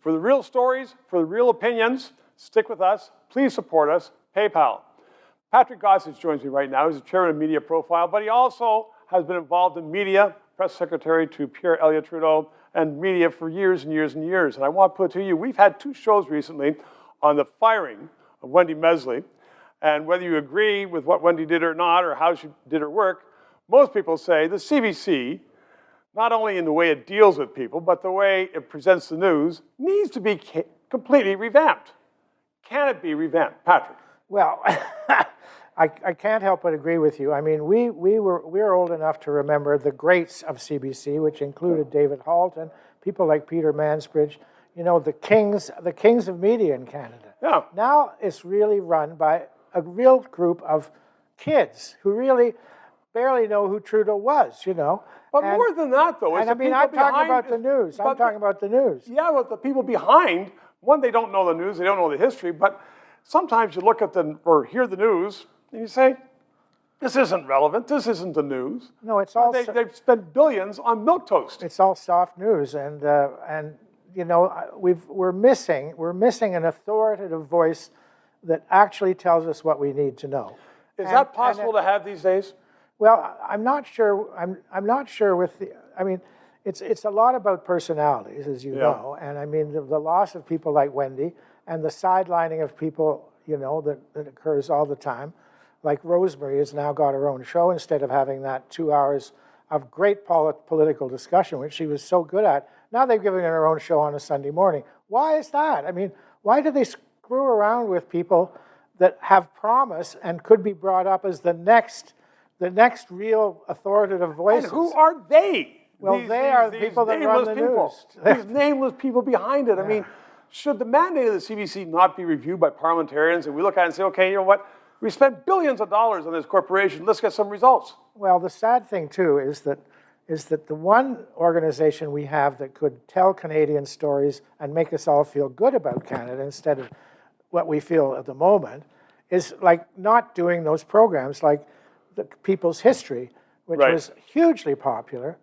For the real stories, for the real opinions, stick with us. Please support us. PayPal. Patrick Gossage joins me right now. He's the chairman of Media Profile, but he also has been involved in media, press secretary to Pierre Elliott Trudeau, and media for years and years and years. And I want to put it to you, we've had 2 shows recently on the firing of Wendy Mesley. And whether you agree with what Wendy did or not, or how she did her work, most people say the CBC, not only in the way it deals with people, but the way it presents the news, needs to be completely revamped. Can it be revamped? Patrick? Well, I can't help but agree with you. I mean, we're old enough to remember the greats of CBC, which included David Halton, people like Peter Mansbridge, you know, the kings of media in Canada. Yeah. Now it's really run by a real group of kids who really barely know who Trudeau was, you know. But more than that, though, and I mean, I'm talking about the news. I'm talking about the news. Yeah, but the people behind, one, they don't know the news, they don't know the history, but sometimes you look at or hear the news, and you say, this isn't relevant, this isn't the news. No, it's all... They've spent billions on milquetoast. It's all soft news, and you know, we're missing an authoritative voice that actually tells us what we need to know. Is that possible to have these days? Well, I'm not sure. I'm not sure with the. I mean, it's a lot about personalities, as you know, and I mean the loss of people like Wendy and the sidelining of people, you know, that occurs all the time. Like Rosemary has now got her own show instead of having that 2 hours of great political discussion, which she was so good at. Now they've given her own show on a Sunday morning. Why is that? I mean, why do they screw around with people that have promise and could be brought up as the next real authoritative voices? And who are they? Well, they are the people that run the news. These nameless people behind it. I mean, should the mandate of the CBC not be reviewed by parliamentarians and we look at it and say, okay, you know what? We spent billions of dollars on this corporation. Let's get some results. Well, the sad thing, too, is that the one organization we have that could tell Canadian stories and make us all feel good about Canada instead of what we feel at the moment is like not doing those programs like the People's History, which was hugely popular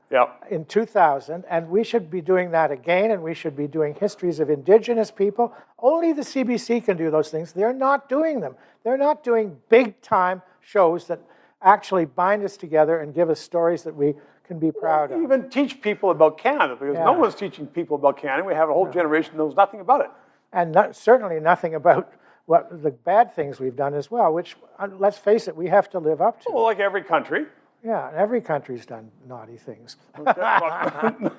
in 2000, and we should be doing that again, and we should be doing histories of Indigenous people. Only the CBC can do those things. They're not doing them. They're not doing big-time shows that actually bind us together and give us stories that we can be proud of. Even teach people about Canada, because no one's teaching people about Canada. We have a whole generation that knows nothing about it. And certainly nothing about what the bad things we've done as well, which, let's face it, we have to live up to. Well, like every country. Yeah, every country's done naughty things.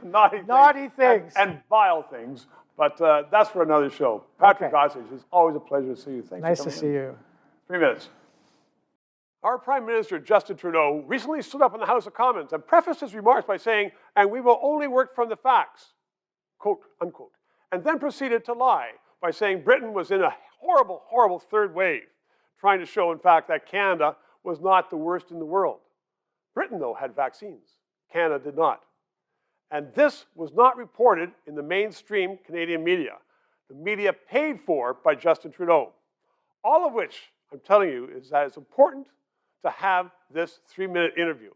Naughty things. And vile things. But that's for another show. Patrick Gossage, it's always a pleasure to see you. Thanks nice for coming to see you. 3 minutes. Our Prime Minister, Justin Trudeau, recently stood up in the House of Commons and prefaced his remarks by saying, and we will only work from the facts, quote, unquote, and then proceeded to lie by saying Britain was in a horrible, horrible third wave, trying to show, in fact, that Canada was not the worst in the world. Britain, though, had vaccines. Canada did not. And this was not reported in the mainstream Canadian media, the media paid for by Justin Trudeau. All of which, I'm telling you, is that it's important to have this 3-minute interview.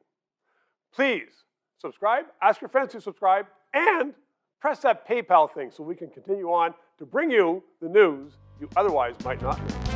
Please subscribe, ask your friends to subscribe, and press that PayPal thing so we can continue on to bring you the news you otherwise might not know.